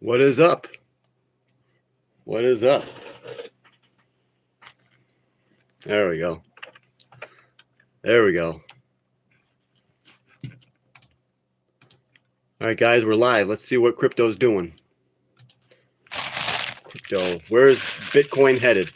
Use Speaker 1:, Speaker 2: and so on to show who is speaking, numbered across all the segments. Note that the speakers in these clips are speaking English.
Speaker 1: What is up? What is up? There we go. There we go. All right, guys, we're live. Let's see what crypto's doing. Crypto. Where's Bitcoin headed?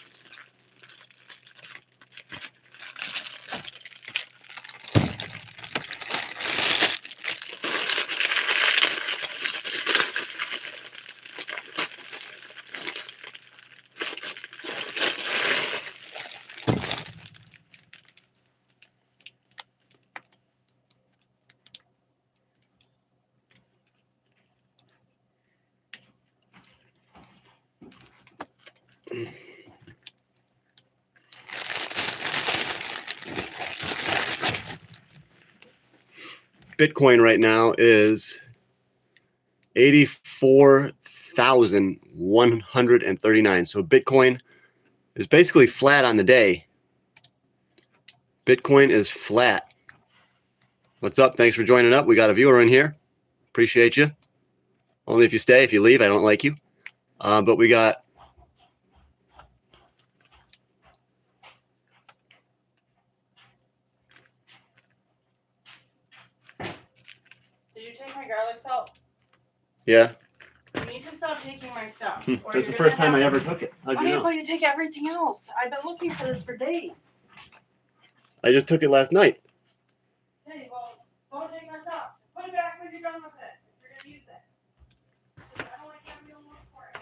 Speaker 1: Bitcoin right now is 84,139. So Bitcoin is basically flat on the day. Bitcoin is flat. What's up? Thanks for joining up. We got a viewer in here. Appreciate you. Only if you stay. If you leave, I don't like you. But we got...
Speaker 2: Garlic salt.
Speaker 1: Yeah.
Speaker 2: You need to stop taking my stuff.
Speaker 1: That's the first time I ever took it. How'd you know?
Speaker 2: Why you take everything else? I've been looking for this for days.
Speaker 1: I just took it last night.
Speaker 2: Hey, well, don't take my stuff. Put it back when you're done with it. If you're gonna use it. I don't like having you look for it.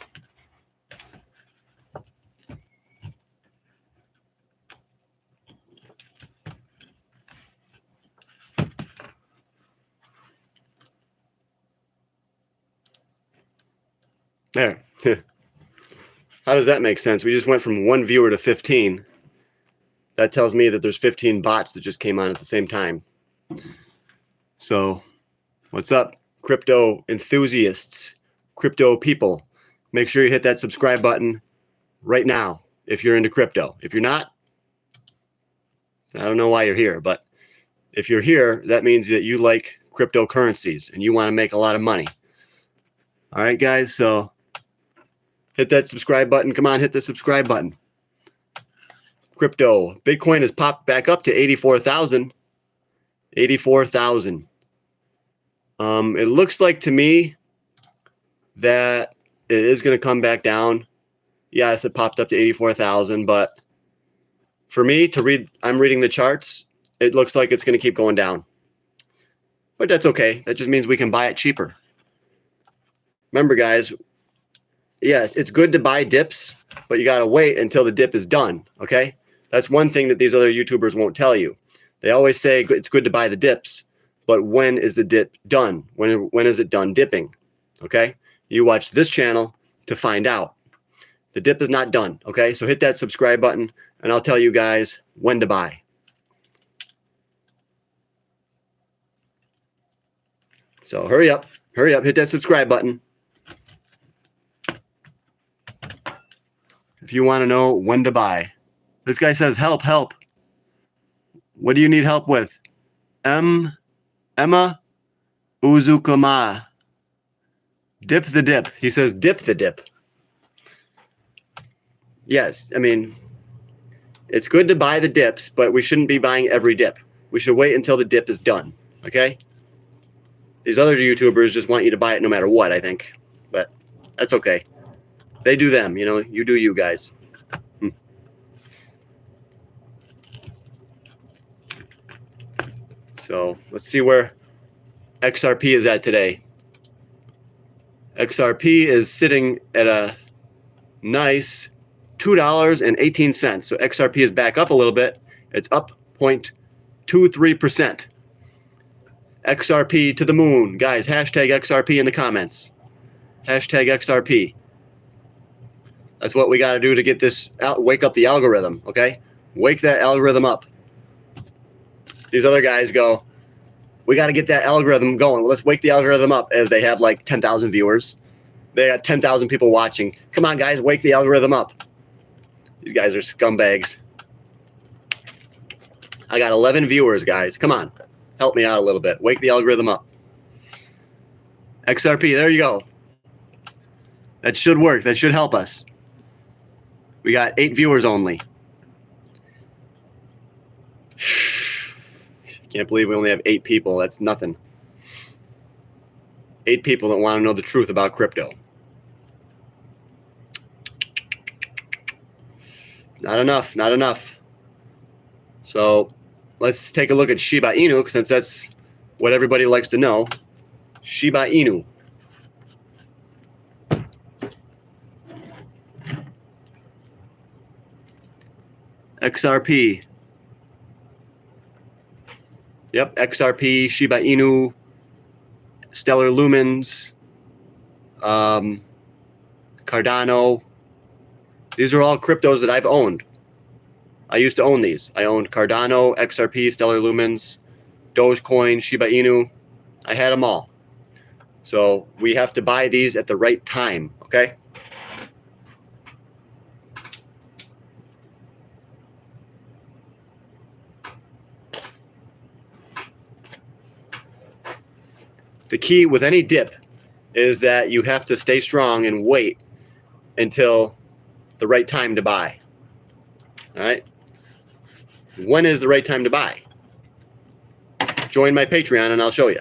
Speaker 1: There. How does that make sense? We just went from 1 viewer to 15. That tells me that there's 15 bots that just came on at the same time. So, what's up, crypto enthusiasts, crypto people? Make sure you hit that subscribe button right now if you're into crypto. If you're not, I don't know why you're here, but if you're here, that means that you like cryptocurrencies and you want to make a lot of money. All right, guys, so hit that subscribe button. Come on, hit the subscribe button. Crypto. Bitcoin has popped back up to 84,000. 84,000. It looks like to me that it is going to come back down. Yes, it popped up to 84,000, but for me to read, I'm reading the charts. It looks like it's going to keep going down. But that's okay. That just means we can buy it cheaper. Remember, guys, yes, it's good to buy dips, but you got to wait until the dip is done, okay? That's one thing that these other YouTubers won't tell you. They always say it's good to buy the dips, but when is the dip done? When is it done dipping, okay? You watch this channel to find out. The dip is not done, okay? So hit that subscribe button, and I'll tell you guys when to buy. So hurry up, hit that subscribe button. If you want to know when to buy. This guy says, help, help. What do you need help with? Emma Uzukama. Dip the dip. He says, dip the dip. Yes, I mean, it's good to buy the dips, but we shouldn't be buying every dip. We should wait until the dip is done, okay? These other YouTubers just want you to buy it no matter what, I think. But that's okay. They do them, you know, you do you guys. So let's see where XRP is at today. XRP is sitting at a nice $2.18. So XRP is back up a little bit. It's up 0.23%. XRP to the moon. Guys, hashtag XRP in the comments. Hashtag XRP. That's what we got to do to get this out, wake up the algorithm, okay? Wake that algorithm up. These other guys go, we got to get that algorithm going. Well, let's wake the algorithm up, as they have like 10,000 viewers. They got 10,000 people watching. Come on, guys, wake the algorithm up. These guys are scumbags. I got 11 viewers, guys. Come on. Help me out a little bit. Wake the algorithm up. XRP, there you go. That should work. That should help us. We got 8 viewers only. Can't believe we only have 8 people. That's nothing. 8 people that want to know the truth about crypto. Not enough. Not enough. So let's take a look at Shiba Inu, since that's what everybody likes to know. Shiba Inu. XRP. Yep, XRP, Shiba Inu, Stellar Lumens, Cardano. These are all cryptos that I've owned. I used to own these. I owned Cardano, XRP, Stellar Lumens, Dogecoin, Shiba Inu. I had them all. So we have to buy these at the right time, okay? The key with any dip is that you have to stay strong and wait until the right time to buy. All right? When is the right time to buy? Join my Patreon and I'll show you.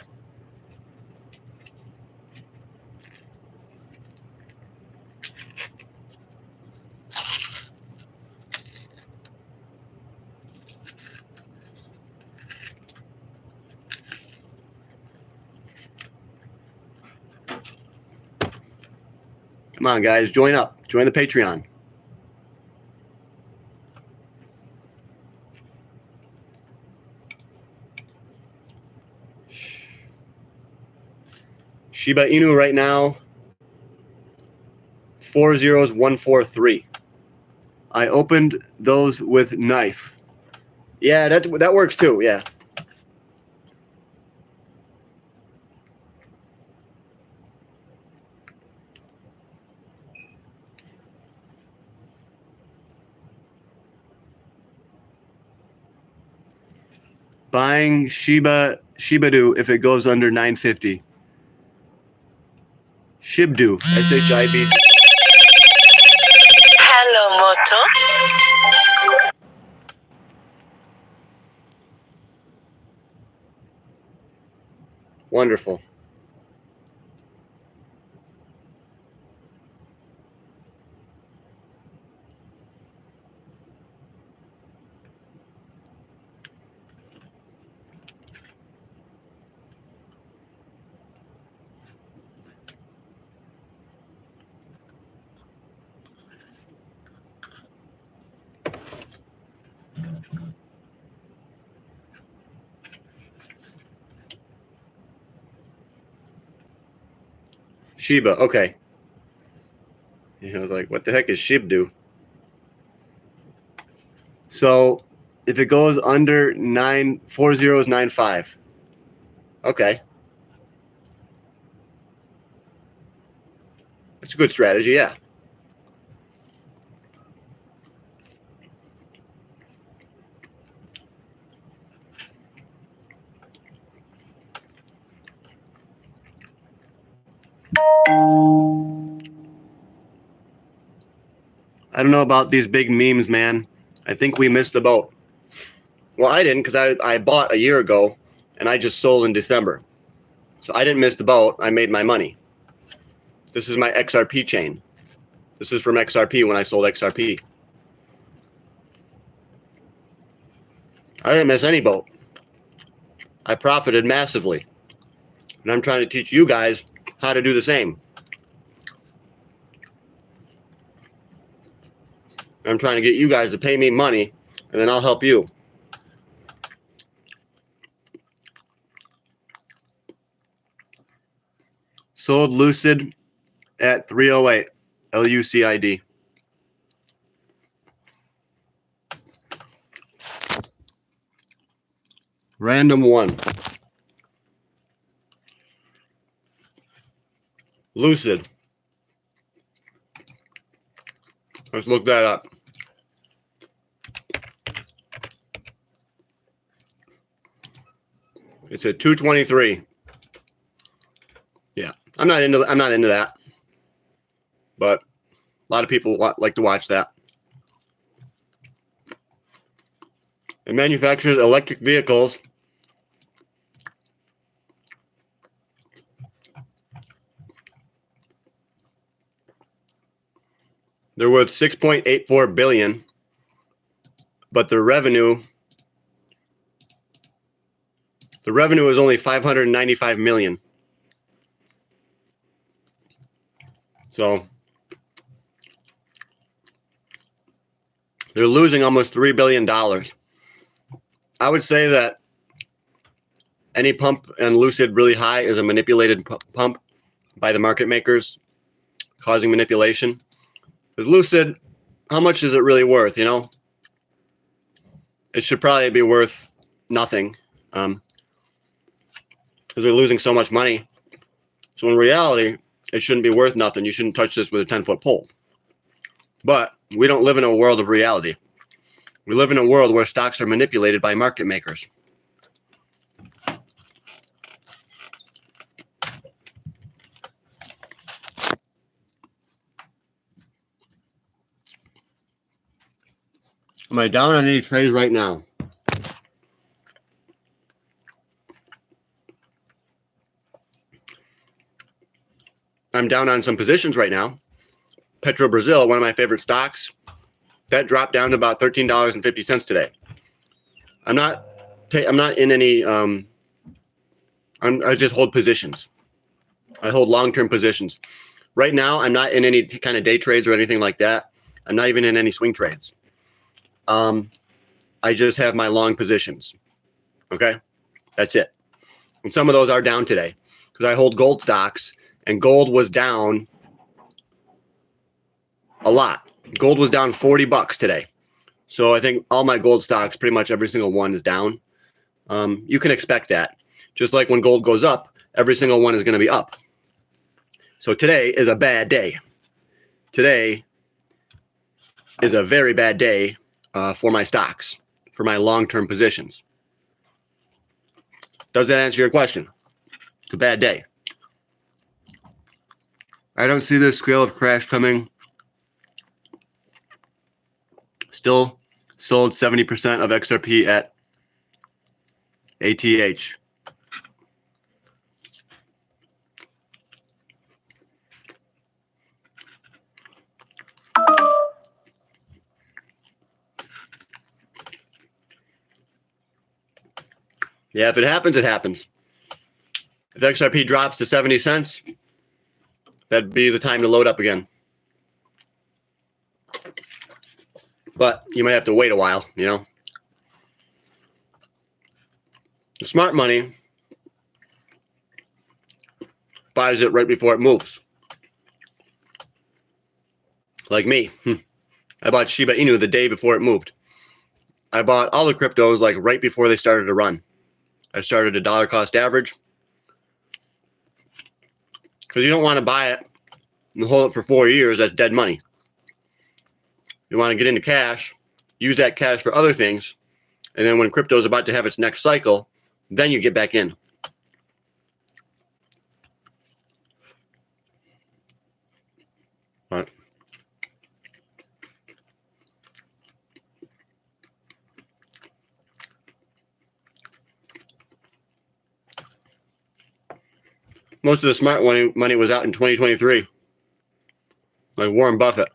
Speaker 1: Come on, guys, join up. Join the Patreon. Shiba Inu right now, 40143. I opened those with knife. Yeah, that works too, yeah. Buying Shibadu if it goes under 950. Shibdu, SHIB.
Speaker 3: Hello, Moto.
Speaker 1: Wonderful. Shiba, okay. I was like, what the heck is Shibdu? So if it goes under 94095. Okay. That's a good strategy, yeah. I don't know about these big memes, man. I think we missed the boat. Well, I didn't, because I bought a year ago and I just sold in December. So I didn't miss the boat. I made my money. This is my XRP chain. This is from XRP when I sold XRP. I didn't miss any boat. I profited massively. And I'm trying to teach you guys how to do the same. I'm trying to get you guys to pay me money, and then I'll help you. Sold Lucid at 308, LUCID. Random one. Lucid. Let's look that up. It's at 223. Yeah, I'm not into that. but a lot of people like to watch that. It manufactures electric vehicles. They're worth $6.84 billion, but the revenue is only $595 million. So they're losing almost $3 billion. I would say that any pump and Lucid really high is a manipulated pump by the market makers, causing manipulation. Because Lucid, how much is it really worth, you know? It should probably be worth nothing, because they're losing so much money. So in reality, it shouldn't be worth nothing. You shouldn't touch this with a 10-foot pole. But we don't live in a world of reality. We live in a world where stocks are manipulated by market makers. Am I down on any trades right now? I'm down on some positions right now. Petro Brazil, one of my favorite stocks, that dropped down to about $13.50 today. I'm not in any. I just hold positions. I hold long-term positions. Right now, I'm not in any kind of day trades or anything like that. I'm not even in any swing trades. I just have my long positions. Okay, that's it. And some of those are down today because I hold gold stocks, and gold was down a lot. Gold was down $40 today. So I think all my gold stocks, pretty much every single one is down. You can expect that. Just like when gold goes up, every single one is going to be up. So today is a bad day. Today is a very bad day for my stocks, for my long-term positions. Does that answer your question? It's a bad day. I don't see this scale of crash coming. Still sold 70% of XRP at ATH. Yeah, if it happens, it happens. If XRP drops to 70 cents, that'd be the time to load up again. But you might have to wait a while, you know. The smart money buys it right before it moves. Like me. I bought Shiba Inu the day before it moved. I bought all the cryptos like right before they started to run. I started a dollar cost average. Because you don't want to buy it and hold it for 4 years. That's dead money. You want to get into cash, use that cash for other things, and then when crypto is about to have its next cycle, then you get back in. All right. Most of the smart money was out in 2023, like Warren Buffett.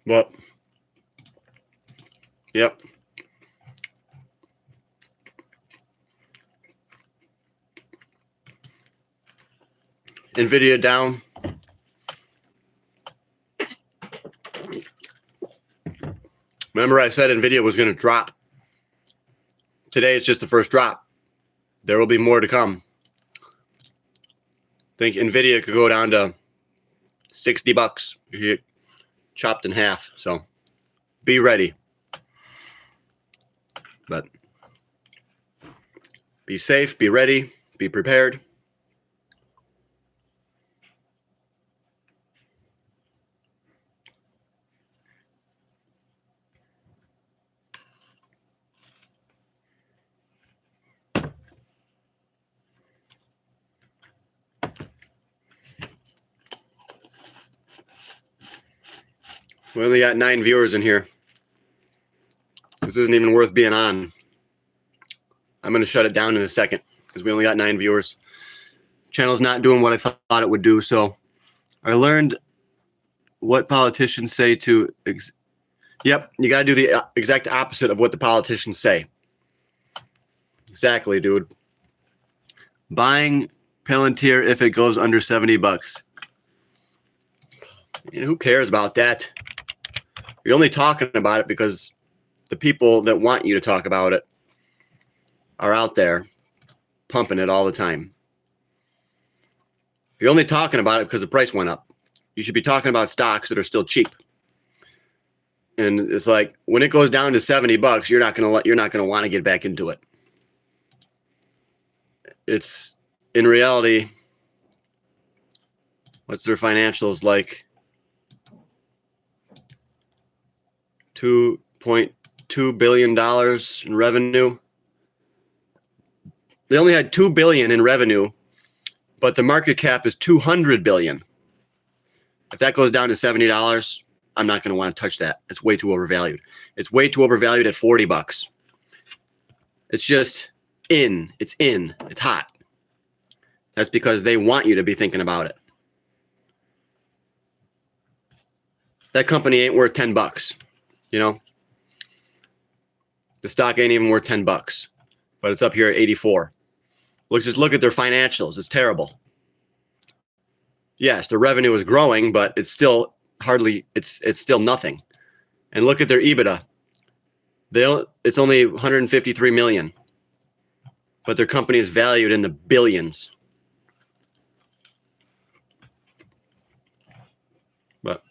Speaker 1: But, yep. Nvidia down. Remember I said Nvidia was going to drop. Today it's just the first drop. There will be more to come. I think Nvidia could go down to $60 if you get chopped in half. So be ready. But be safe, be ready, be prepared. We only got 9 viewers in here. This isn't even worth being on. I'm going to shut it down in a second because we only got 9 viewers. Channel's not doing what I thought it would do. So I learned what politicians say to... Yep, you got to do the exact opposite of what the politicians say. Exactly, dude. Buying Palantir if it goes under 70 bucks. Who cares about that? You're only talking about it because the people that want you to talk about it are out there pumping it all the time. You're only talking about it because the price went up. You should be talking about stocks that are still cheap. And it's like when it goes down to 70 bucks, you're not going to want to get back into it. It's in reality, what's their financials like? $2.2 billion in revenue. They only had $2 billion in revenue, but the market cap is $200 billion. If that goes down to $70, I'm not going to want to touch that. It's way too overvalued. It's way too overvalued at 40 bucks. It's just in. It's in. It's hot. That's because they want you to be thinking about it. That company ain't worth 10 bucks. You know, the stock ain't even worth 10 bucks, but it's up here at 84. Just look at their financials. It's terrible. Yes, the revenue is growing, but it's still hardly, it's still nothing. And look at their EBITDA. It's only 153 million, but their company is valued in the billions. But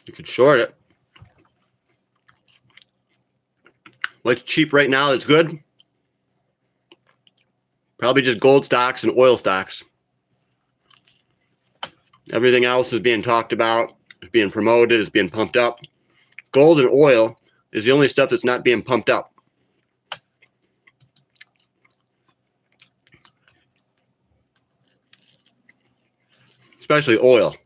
Speaker 1: you could short it. What's cheap right now that's good? Probably just gold stocks and oil stocks. Everything else is being talked about, it's being promoted, it's being pumped up. Gold and oil is the only stuff that's not being pumped up. Especially oil.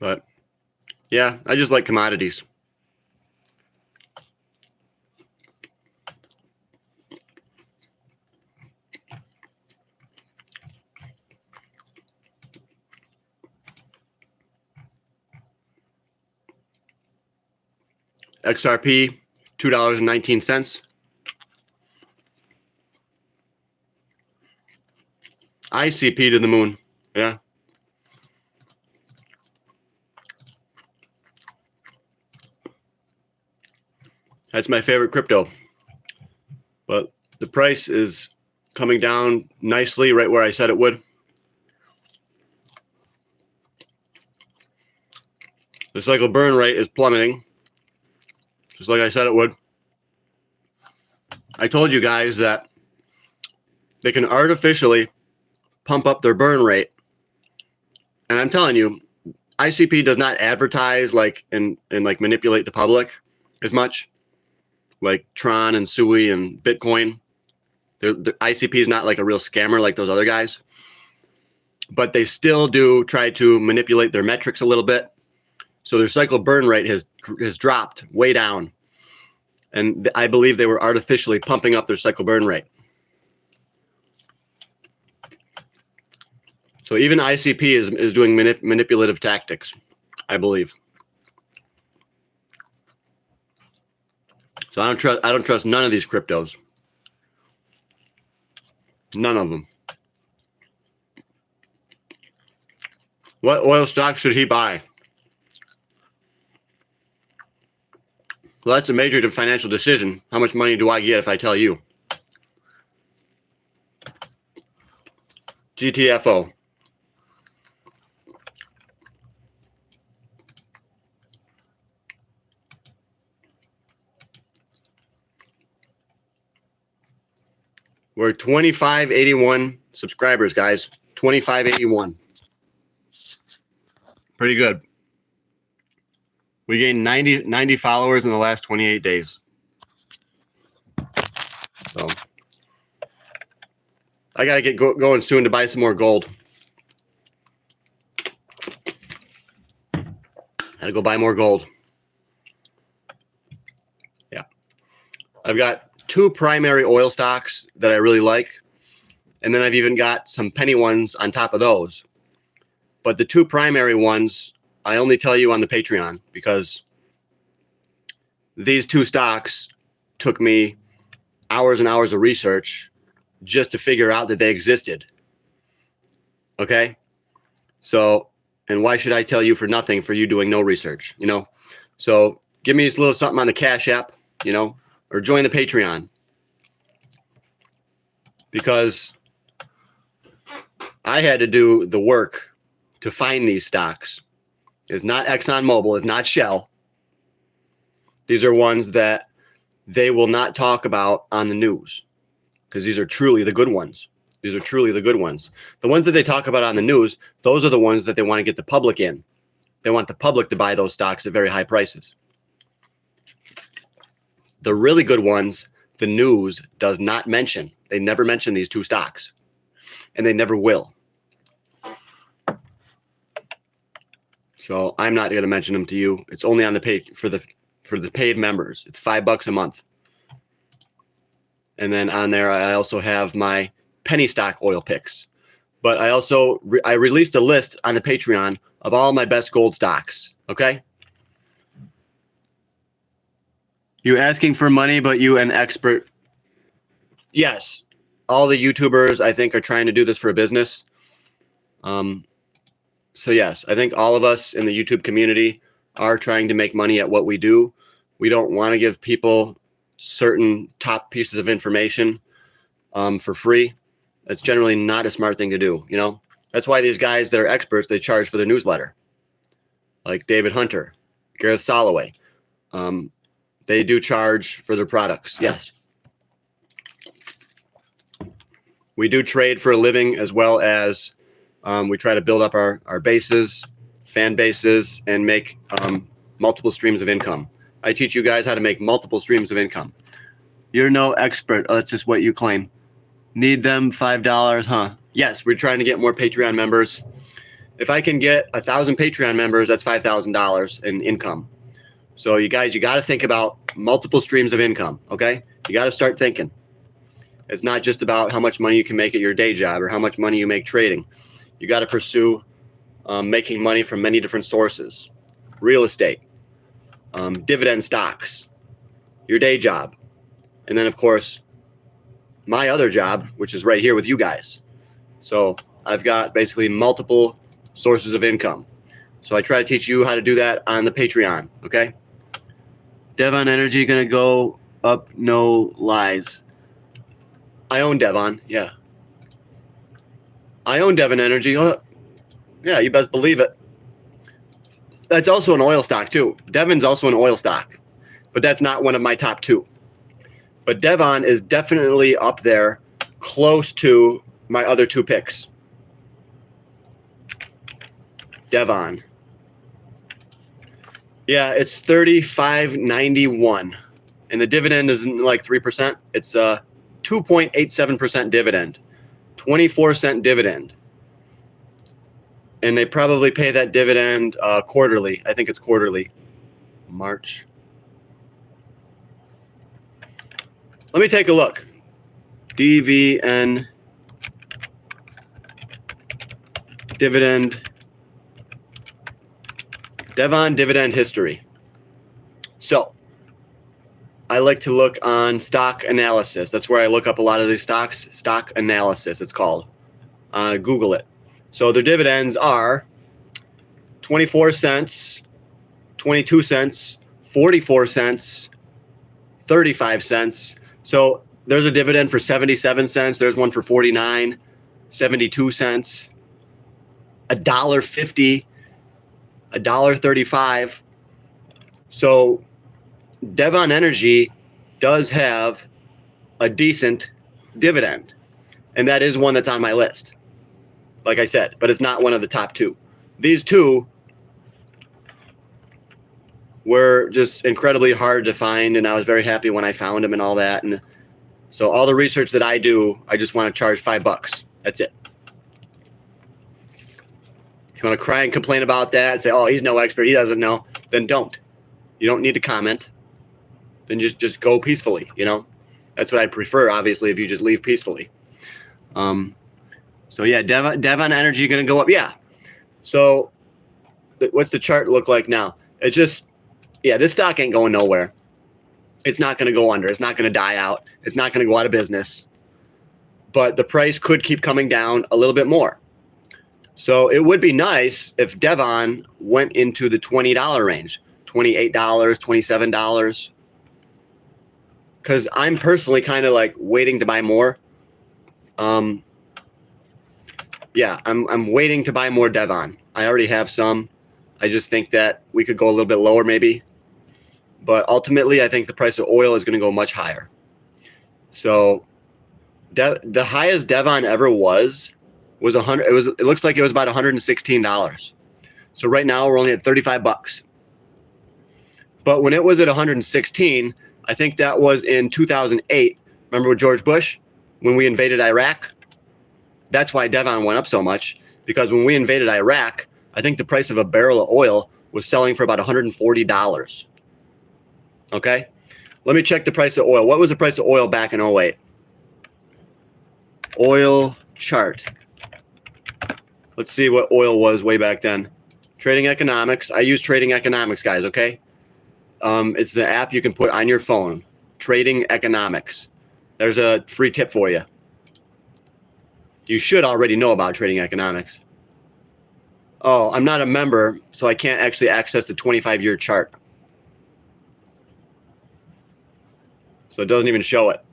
Speaker 1: But yeah, I just like commodities. XRP, $2.19. ICP to the moon. Yeah. That's my favorite crypto. But the price is coming down nicely right where I said it would. The cycle burn rate is plummeting, just like I said it would. I told you guys that they can artificially pump up their burn rate. And I'm telling you, ICP does not advertise and manipulate the public as much. Like Tron and Sui and Bitcoin. The ICP is not like a real scammer like those other guys. But they still do try to manipulate their metrics a little bit. So their cycle burn rate has dropped way down. And I believe they were artificially pumping up their cycle burn rate. So even ICP is doing manipulative tactics, I believe. So I don't trust none of these cryptos. None of them. What oil stocks should he buy? Well, that's a major financial decision. How much money do I get if I tell you? GTFO. We're 2581 subscribers, guys. 2581. Pretty good. We gained 90 followers in the last 28 days. So I got to get going soon to buy some more gold. I gotta go buy more gold. Yeah. I've got 2 primary oil stocks that I really like. And then I've even got some penny ones on top of those. But the 2 primary ones, I only tell you on the Patreon because these 2 stocks took me hours and hours of research just to figure out that they existed. Okay? So, and why should I tell you for nothing for you doing no research, you know? So give me this little something on the Cash App, you know, or join the Patreon. Because I had to do the work to find these stocks. It's not ExxonMobil, it's not Shell. These are ones that they will not talk about on the news because these are truly the good ones. These are truly the good ones. The ones that they talk about on the news, those are the ones that they want to get the public in. They want the public to buy those stocks at very high prices. The really good ones, the news does not mention. They never mention these 2 stocks, and they never will. So I'm not going to mention them to you. It's only on the page for the paid members. It's $5 a month. And then on there, I also have my penny stock oil picks. But I also I released a list on the Patreon of all my best gold stocks. Okay. You asking for money, but you an expert. Yes. All the YouTubers, I think, are trying to do this for a business. So yes, I think all of us in the YouTube community are trying to make money at what we do. We don't want to give people certain top pieces of information for free. That's generally not a smart thing to do, you know? That's why these guys that are experts, they charge for their newsletter. Like David Hunter, Gareth Soloway. They do charge for their products, yes. We do trade for a living as well as we try to build up our bases, fan bases, and make multiple streams of income. I teach you guys how to make multiple streams of income. You're no expert. Oh, that's just what you claim. Need them $5, huh? Yes, we're trying to get more Patreon members. If I can get 1,000 Patreon members, that's $5,000 in income. So you guys, you got to think about multiple streams of income, okay? You got to start thinking. It's not just about how much money you can make at your day job or how much money you make trading. You got to pursue making money from many different sources. Real estate, dividend stocks, your day job. And then, of course, my other job, which is right here with you guys. So I've got basically multiple sources of income. So I try to teach you how to do that on the Patreon, okay? Devon Energy going to go up, no lies. I own Devon, yeah. I own Devon Energy. Oh, yeah, you best believe it. That's also an oil stock, too. Devon's also an oil stock, but that's not one of my top 2. But Devon is definitely up there close to my other 2 picks. Devon. Yeah, it's 35.91. And the dividend isn't like 3%. It's a 2.87% dividend. 24-cent dividend. And they probably pay that dividend quarterly. I think it's quarterly. March. Let me take a look. DVN dividend. Devon dividend history. So I like to look on stock analysis. That's where I look up a lot of these stocks. Stock analysis, it's called. Google it. So their dividends are 24 cents, 22 cents, 44 cents, 35 cents. So there's a dividend for 77 cents. There's one for 49, 72 cents, $1.50, $1.35. So Devon Energy does have a decent dividend, and that is one that's on my list, like I said, but it's not one of the top 2. These 2 were just incredibly hard to find, and I was very happy when I found them and all that. And so all the research that I do, I just want to charge $5. That's it. If you want to cry and complain about that and say, oh, he's no expert, he doesn't know, then don't. You don't need to comment. Then just go peacefully, you know? That's what I'd prefer, obviously, if you just leave peacefully. So yeah, Devon Energy going to go up. Yeah. So what's the chart look like now? It just, yeah, this stock ain't going nowhere. It's not going to go under. It's not going to die out. It's not going to go out of business. But the price could keep coming down a little bit more. So it would be nice if Devon went into the $20 range, $28, $27. Because I'm personally kind of like waiting to buy more. Yeah, I'm waiting to buy more Devon. I already have some. I just think that we could go a little bit lower maybe. But ultimately, I think the price of oil is going to go much higher. So the highest Devon ever was 100. It looks like it was about $116. So right now we're only at 35 bucks. But when it was at 116, I think that was in 2008. Remember with George Bush when we invaded Iraq? That's why Devon went up so much, because when we invaded Iraq, I think the price of a barrel of oil was selling for about $140. Okay? Let me check the price of oil. What was the price of oil back in 08? Oil chart. Let's see what oil was way back then. Trading Economics. I use Trading Economics, guys, okay? It's the app you can put on your phone. Trading Economics. There's a free tip for you. You should already know about Trading Economics. Oh, I'm not a member, so I can't actually access the 25-year chart. So it doesn't even show it.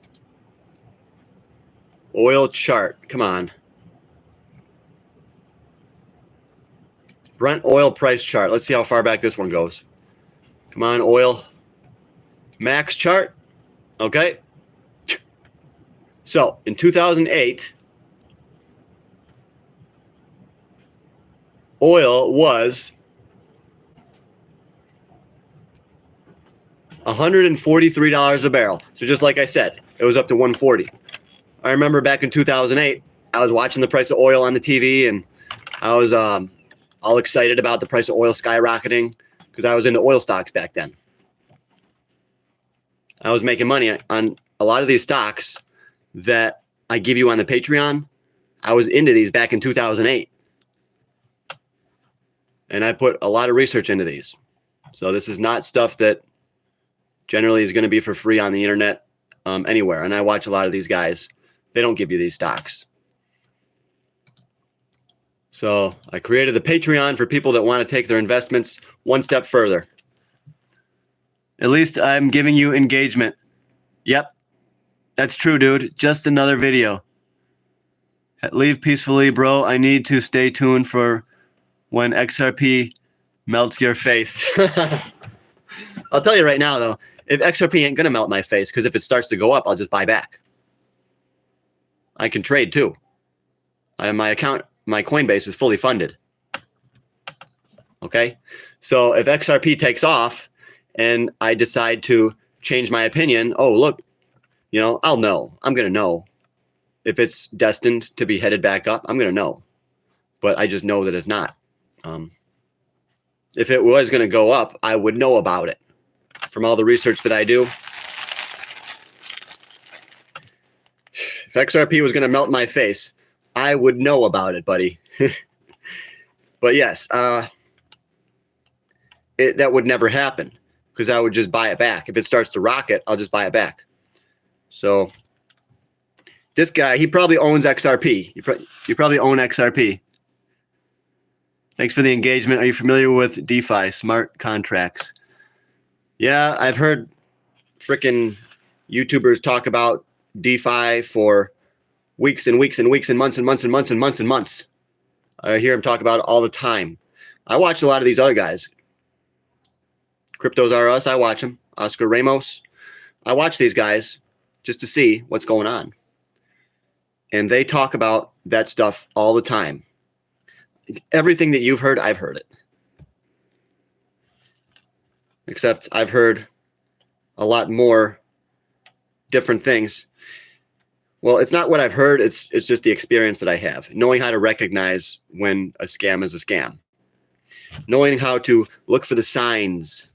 Speaker 1: Oil chart. Come on. Brent oil price chart. Let's see how far back this one goes. Come on, oil. Max chart. Okay. So in 2008, oil was $143 a barrel. So just like I said, it was up to 140. I remember back in 2008, I was watching the price of oil on the TV, and I was all excited about the price of oil skyrocketing because I was into oil stocks back then. I was making money on a lot of these stocks that I give you on the Patreon. I was into these back in 2008. And I put a lot of research into these. So this is not stuff that generally is going to be for free on the internet anywhere. And I watch a lot of these guys. They don't give you these stocks. So I created the Patreon for people that want to take their investments one step further. At least I'm giving you engagement. Yep. That's true, dude. Just another video. Leave peacefully, bro. I need to stay tuned for when XRP melts your face. I'll tell you right now, though, if XRP ain't going to melt my face, because if it starts to go up, I'll just buy back. I can trade, too. My account, my Coinbase is fully funded. Okay? So if XRP takes off and I decide to change my opinion, oh, look, you know, I'll know. I'm going to know. If it's destined to be headed back up, I'm going to know. But I just know that it's not. If it was going to go up, I would know about it from all the research that I do. If XRP was going to melt my face, I would know about it, buddy. But yes, that would never happen because I would just buy it back. If it starts to rocket, I'll just buy it back. So this guy, he probably owns XRP. You probably own XRP. Thanks for the engagement. Are you familiar with DeFi, smart contracts? Yeah, I've heard freaking YouTubers talk about DeFi for weeks and weeks and weeks and months and months and months and months and months. I hear them talk about it all the time. I watch a lot of these other guys. Cryptos R Us, I watch them. Oscar Ramos. I watch these guys just to see what's going on. And they talk about that stuff all the time. Everything that you've heard, I've heard it. except I've heard a lot more different things. Well, it's not what I've heard. It's just the experience that I have, knowing how to recognize when a scam is a scam, knowing how to look for the signs.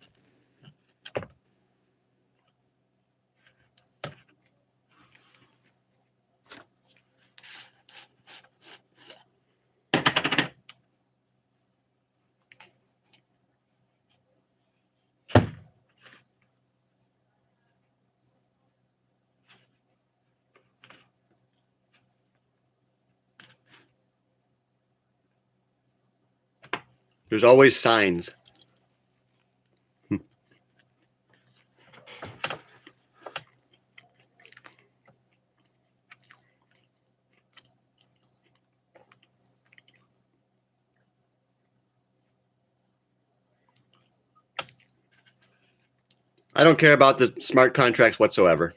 Speaker 1: There's always signs. I don't care about the smart contracts whatsoever.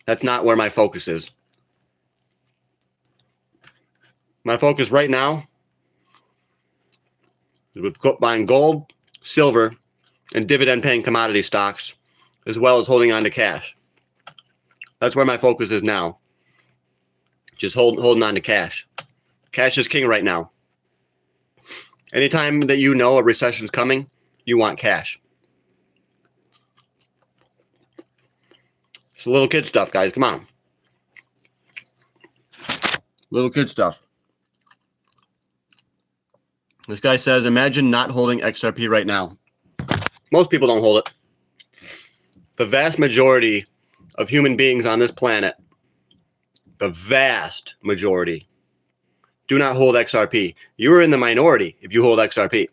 Speaker 1: That's not where my focus is. My focus right now is with buying gold, silver, and dividend-paying commodity stocks, as well as holding on to cash. That's where my focus is now. Just holding on to cash. Cash is king right now. Anytime that you know a recession is coming, you want cash. It's little kid stuff, guys. Come on. Little kid stuff. This guy says, imagine not holding XRP right now. Most people don't hold it. The vast majority of human beings on this planet, the vast majority, do not hold XRP. You are in the minority if you hold XRP.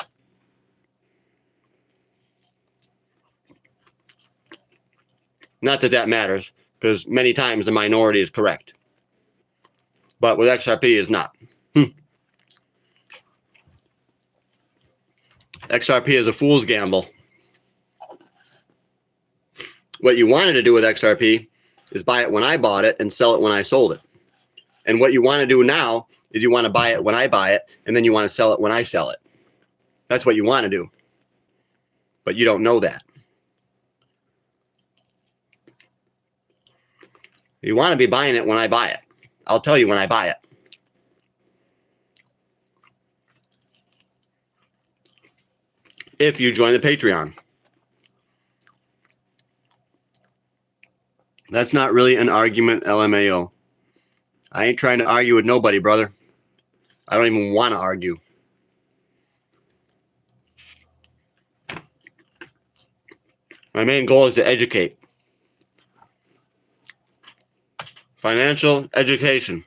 Speaker 1: Not that that matters, because many times the minority is correct. But with XRP, it's not. XRP is a fool's gamble. What you wanted to do with XRP is buy it when I bought it and sell it when I sold it. And what you want to do now is you want to buy it when I buy it, and then you want to sell it when I sell it. That's what you want to do. But you don't know that. You want to be buying it when I buy it. I'll tell you when I buy it. If you join the Patreon. That's not really an argument, LMAO. I ain't trying to argue with nobody, brother. I don't even want to argue. My main goal is to educate. Financial education.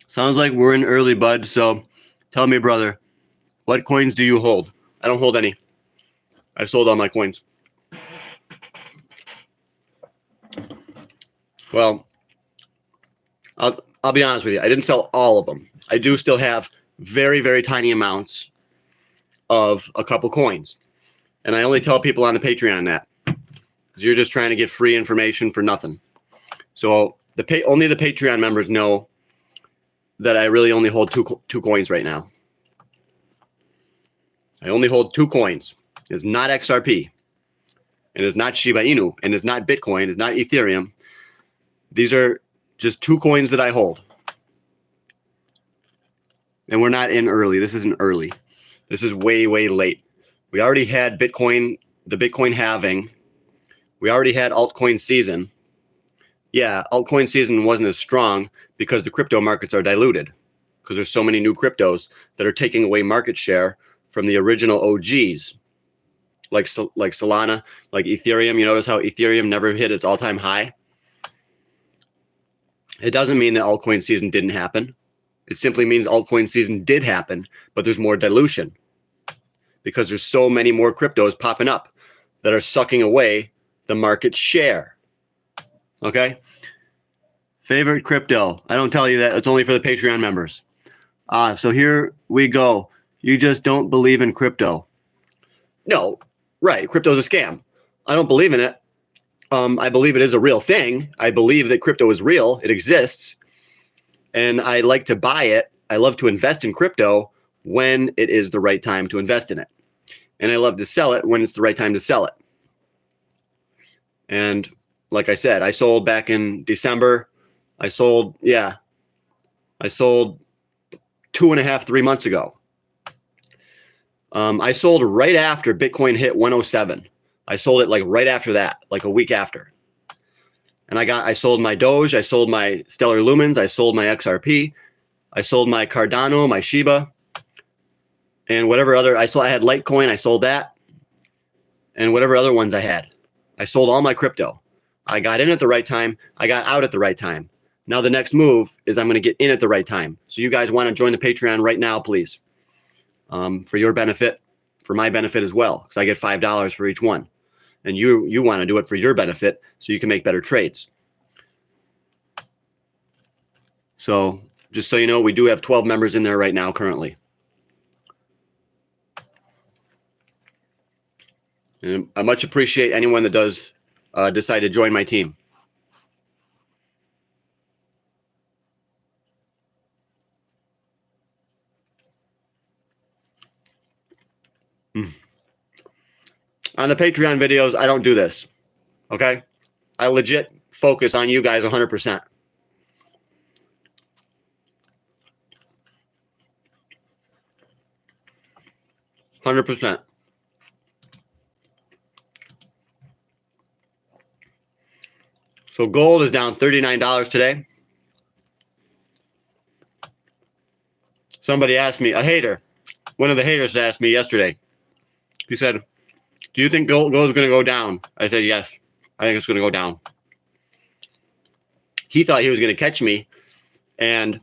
Speaker 1: Sounds like we're in early, bud, so tell me, brother, what coins do you hold? I don't hold any. I sold all my coins. Well, I'll be honest with you. I didn't sell all of them. I do still have very, very tiny amounts of a couple coins. And I only tell people on the Patreon that. Because you're just trying to get free information for nothing. So only the Patreon members know that I really only hold two coins right now. I only hold 2 coins. It's not XRP. And it's not Shiba Inu. And it's not Bitcoin. It's not Ethereum. These are just 2 coins that I hold. And we're not in early. This isn't early. This is way, way late. We already had Bitcoin, the Bitcoin halving. We already had altcoin season. Yeah, altcoin season wasn't as strong because the crypto markets are diluted. Because there's so many new cryptos that are taking away market share from the original OGs. Like Solana, like Ethereum. You notice how Ethereum never hit its all-time high? It doesn't mean that altcoin season didn't happen. It simply means altcoin season did happen, but there's more dilution. Because there's so many more cryptos popping up that are sucking away the market share. Okay? Favorite crypto. I don't tell you that. It's only for the Patreon members. So here we go. You just don't believe in crypto. No, right. Crypto is a scam. I don't believe in it. I believe it is a real thing. I believe that crypto is real. It exists. And I like to buy it I love to invest in crypto when it is the right time to invest in it. And I love to sell it when it's the right time to sell it. And like I said, I sold back in December. I sold 2.5, 3 months ago. I sold right after Bitcoin hit 107. I sold it like right after that, like a week after. And I sold my Doge, I sold my Stellar Lumens, I sold my XRP, I sold my Cardano, my Shiba, and whatever other I had Litecoin, I sold that, and whatever other ones I had. I sold all my crypto. I got in at the right time, I got out at the right time. Now the next move is I'm going to get in at the right time. So you guys want to join the Patreon right now, please. For your benefit, for my benefit as well, because I get $5 for each one. And you want to do it for your benefit so you can make better trades. So just so you know, we do have 12 members in there right now currently. And I much appreciate anyone that does decide to join my team. On the Patreon videos, I don't do this, okay? I legit focus on you guys 100%. So gold is down $39 today. Somebody asked me, a hater, one of the haters asked me yesterday. He said, do you think gold is going to go down? I said, yes, I think it's going to go down. He thought he was going to catch me, and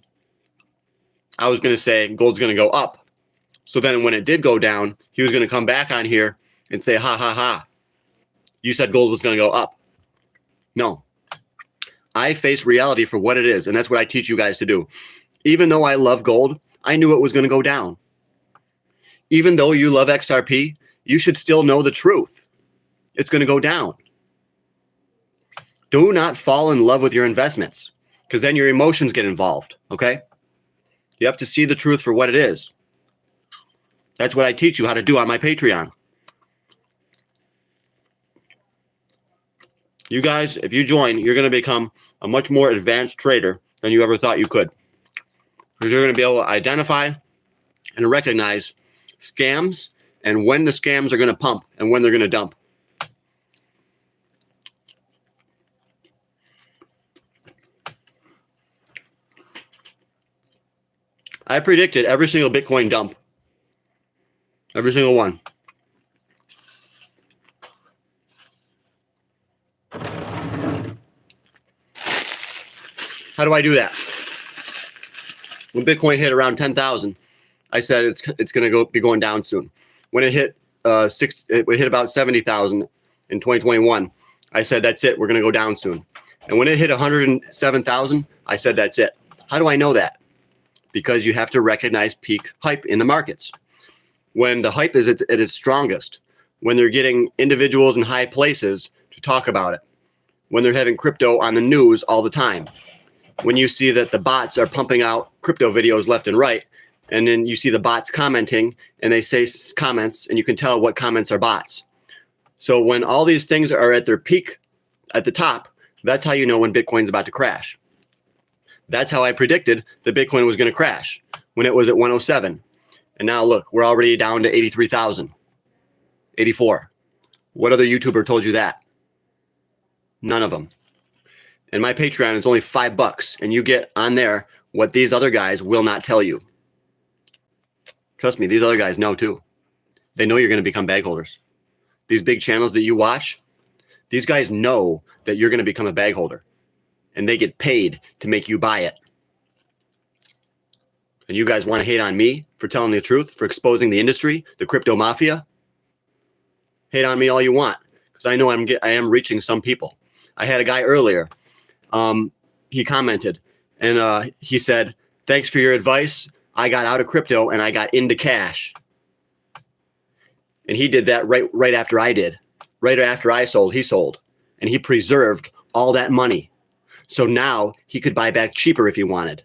Speaker 1: I was going to say gold's going to go up. So then when it did go down, he was going to come back on here and say, ha, ha, ha. You said gold was going to go up. No. I face reality for what it is, and that's what I teach you guys to do. Even though I love gold, I knew it was going to go down. Even though you love XRP, you should still know the truth. It's going to go down. Do not fall in love with your investments, because then your emotions get involved, okay? You have to see the truth for what it is. That's what I teach you how to do on my Patreon. You guys, if you join, you're going to become a much more advanced trader than you ever thought you could. Because you're going to be able to identify and recognize scams and when the scams are going to pump and when they're going to dump. I predicted every single Bitcoin dump. Every single one. How do I do that? When Bitcoin hit around 10,000, I said it's going to be going down soon. When it hit it hit about 70,000 in 2021, I said that's it. We're going to go down soon. And when it hit 107,000, I said that's it. How do I know that? Because you have to recognize peak hype in the markets. When the hype is at its strongest, when they're getting individuals in high places to talk about it, when they're having crypto on the news all the time, when you see that the bots are pumping out crypto videos left and right, and then you see the bots commenting and they say comments and you can tell what comments are bots. So when all these things are at their peak at the top, that's how you know when Bitcoin's about to crash. That's how I predicted that Bitcoin was going to crash when it was at 107. And now look, we're already down to 83,000, 84. What other YouTuber told you that? None of them. And my Patreon is only $5, and you get on there what these other guys will not tell you. Trust me, these other guys know too. They know you're going to become bag holders. These big channels that you watch, these guys know that you're going to become a bag holder, and they get paid to make you buy it. And you guys want to hate on me for telling the truth, for exposing the industry, the crypto mafia? Hate on me all you want, because I know I am reaching some people. I had a guy earlier. He commented, and he said, "Thanks for your advice. I got out of crypto and I got into cash." And he did that right after I did. Right after I sold, he sold, and he preserved all that money. So now he could buy back cheaper if he wanted.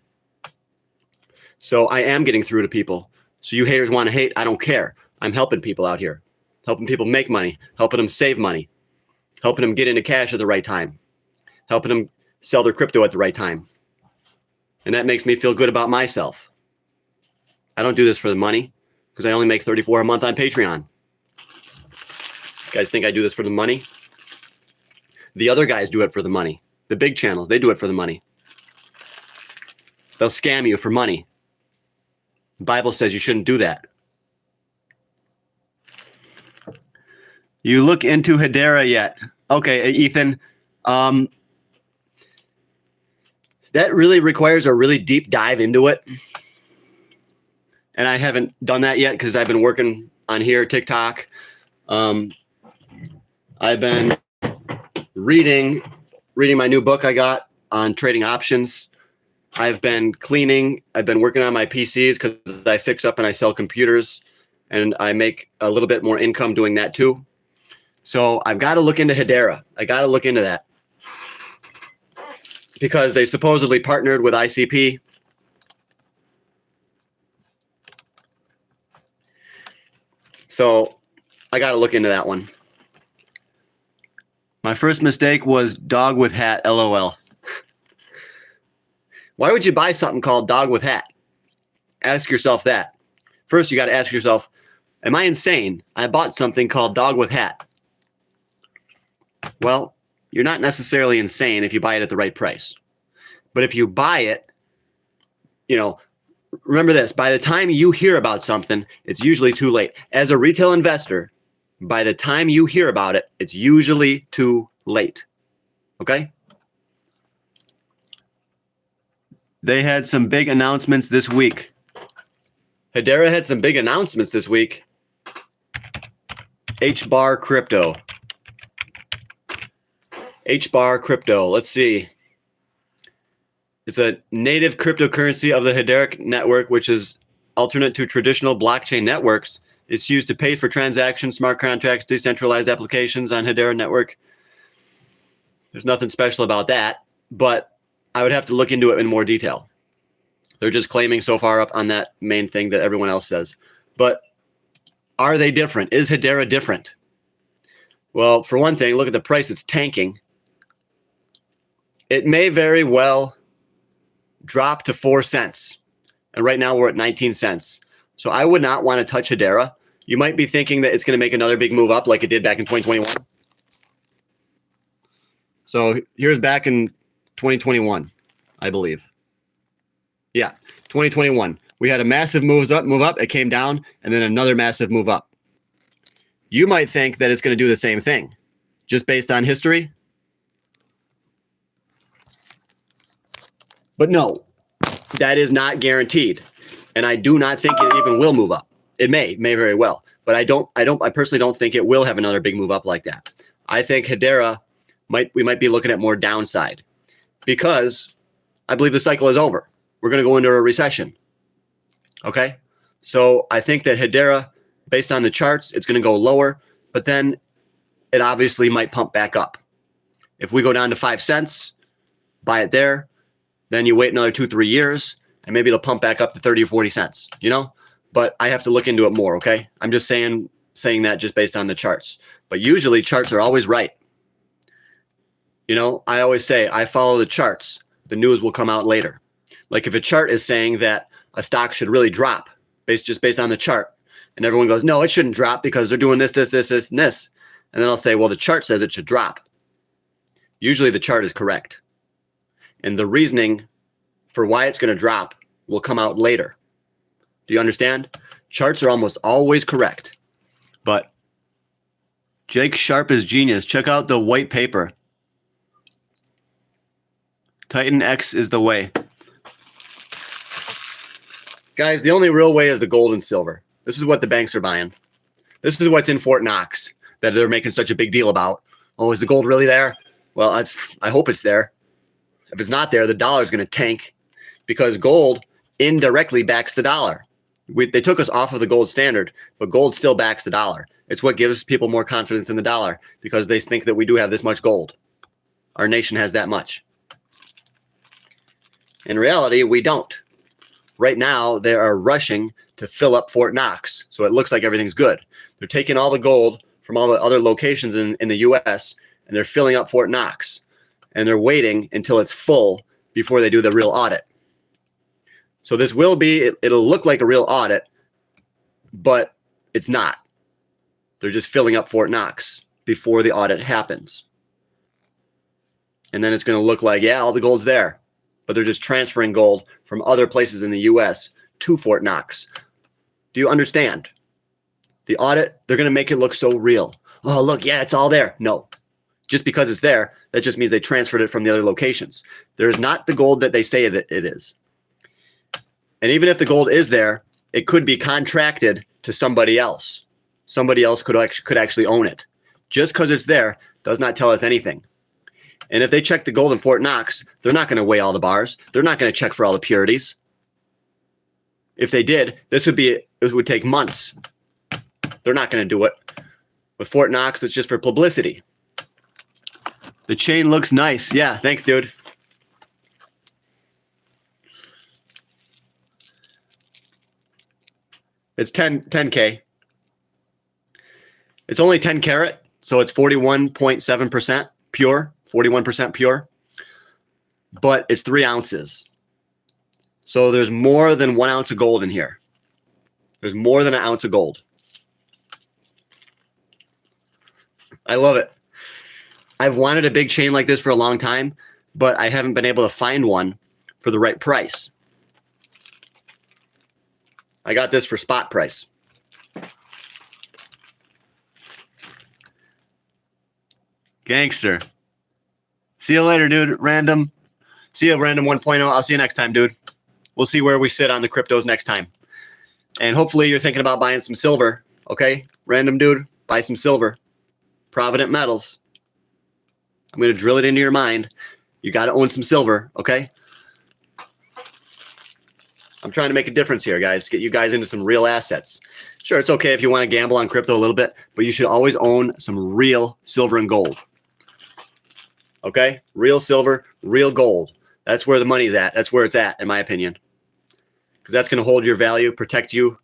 Speaker 1: So I am getting through to people. So you haters want to hate, I don't care. I'm helping people out here, helping people make money, helping them save money, helping them get into cash at the right time, helping them sell their crypto at the right time. And that makes me feel good about myself. I don't do this for the money because I only make $34 a month on Patreon. You guys think I do this for the money? The other guys do it for the money. The big channels, they do it for the money. They'll scam you for money. The Bible says you shouldn't do that. You look into Hedera yet? Okay, Ethan. That really requires a really deep dive into it. And I haven't done that yet because I've been working on here, TikTok. I've been reading my new book I got on trading options. I've been cleaning. I've been working on my PCs because I fix up and I sell computers. And I make a little bit more income doing that too. So I've got to look into Hedera. I got to look into that. Because they supposedly partnered with ICP. So I got to look into that one. My first mistake was dog with hat, LOL. Why would you buy something called dog with hat? Ask yourself that. First, you got to ask yourself, am I insane? I bought something called dog with hat. Well, you're not necessarily insane if you buy it at the right price. But if you buy it, you know, remember this, by the time you hear about something, it's usually too late. As a retail investor, by the time you hear about it, it's usually too late. Okay? They had some big announcements this week. Hedera had some big announcements this week. HBAR Crypto. HBAR Crypto. Let's see. It's a native cryptocurrency of the Hedera network, which is alternate to traditional blockchain networks. It's used to pay for transactions, smart contracts, decentralized applications on Hedera network. There's nothing special about that, but I would have to look into it in more detail. They're just claiming so far up on that main thing that everyone else says. But are they different? Is Hedera different? Well, for one thing, look at the price. It's tanking. It may very well drop to 4 cents. And right now we're at 19 cents. So I would not want to touch Hedera. You might be thinking that it's going to make another big move up like it did back in 2021. So here's back in 2021, I believe. Yeah, 2021. We had a massive move up, it came down, and then another massive move up. You might think that it's going to do the same thing, just based on history. But no, that is not guaranteed. And I do not think it even will move up. It may very well, but I personally don't think it will have another big move up like that. I think Hedera we might be looking at more downside because I believe the cycle is over. We're going to go into a recession. Okay. So I think that Hedera, based on the charts, it's going to go lower, but then it obviously might pump back up. If we go down to 5 cents, buy it there, then you wait another 2-3 years and maybe it'll pump back up to 30 or 40 cents, you know, but I have to look into it more. Okay. I'm just saying that just based on the charts, but usually charts are always right. You know, I always say I follow the charts. The news will come out later. Like if a chart is saying that a stock should really drop just based on the chart and everyone goes, no, it shouldn't drop because they're doing this, this, this, this, and this. And then I'll say, well, the chart says it should drop. Usually the chart is correct. And the reasoning for why it's going to drop will come out later. Do you understand? Charts are almost always correct. But Jake Sharp is genius. Check out the white paper. Titan X is the way. Guys, the only real way is the gold and silver. This is what the banks are buying. This is what's in Fort Knox that they're making such a big deal about. Oh, is the gold really there? Well, I hope it's there. If it's not there, the dollar is going to tank because gold indirectly backs the dollar. They took us off of the gold standard, but gold still backs the dollar. It's what gives people more confidence in the dollar because they think that we do have this much gold. Our nation has that much. In reality, we don't. right now they are rushing to fill up Fort Knox. So it looks like everything's good. They're taking all the gold from all the other locations in the US and they're filling up Fort Knox. And they're waiting until it's full before they do the real audit. So this will be, it'll look like a real audit, but it's not. They're just filling up Fort Knox before the audit happens. And then it's going to look like, yeah, all the gold's there, but they're just transferring gold from other places in the US to Fort Knox. Do you understand? The audit, they're going to make it look so real. Oh, look, yeah, it's all there. No, just because it's there, that just means they transferred it from the other locations. There's not the gold that they say that it is. And even if the gold is there, it could be contracted to somebody else. Somebody else could actually own it. Just because it's there does not tell us anything. And if they check the gold in Fort Knox, they're not going to weigh all the bars. They're not going to check for all the purities. If they did, it would take months. They're not going to do it. With Fort Knox, it's just for publicity. The chain looks nice. Yeah, thanks, dude. It's 10K. It's only 10 karat, so it's 41.7% pure, 41% pure, but it's 3 ounces. So there's more than 1 ounce of gold in here. There's more than 1 ounce of gold. I love it. I've wanted a big chain like this for a long time, but I haven't been able to find one for the right price. I got this for spot price. Gangster. See you later, dude. Random. See you, Random 1.0. I'll see you next time, dude. We'll see where we sit on the cryptos next time. And hopefully you're thinking about buying some silver, okay? Random dude, buy some silver. Provident Metals. I'm going to drill it into your mind. You got to own some silver, okay? I'm trying to make a difference here, guys. Get you guys into some real assets. Sure, it's okay if you want to gamble on crypto a little bit, but you should always own some real silver and gold. Okay? Real silver, real gold. That's where the money's at. That's where it's at, in my opinion. Because that's going to hold your value, protect you.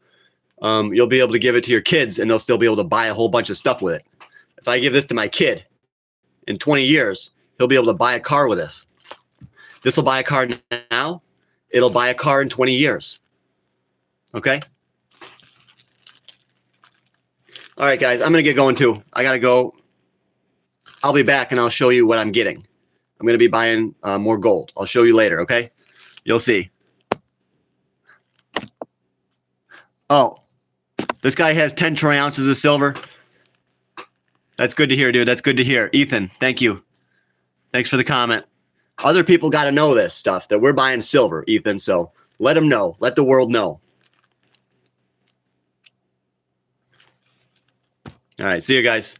Speaker 1: You'll be able to give it to your kids, and they'll still be able to buy a whole bunch of stuff with it. If I give this to my kid, in 20 years, he'll be able to buy a car with this. This will buy a car now. It'll buy a car in 20 years. Okay? All right, guys. I'm going to get going, too. I got to go. I'll be back, and I'll show you what I'm getting. I'm going to be buying more gold. I'll show you later, okay? You'll see. Oh, this guy has 10 troy ounces of silver. That's good to hear, dude. That's good to hear. Ethan, thank you. Thanks for the comment. Other people got to know this stuff, that we're buying silver, Ethan. So let them know. Let the world know. All right. See you guys.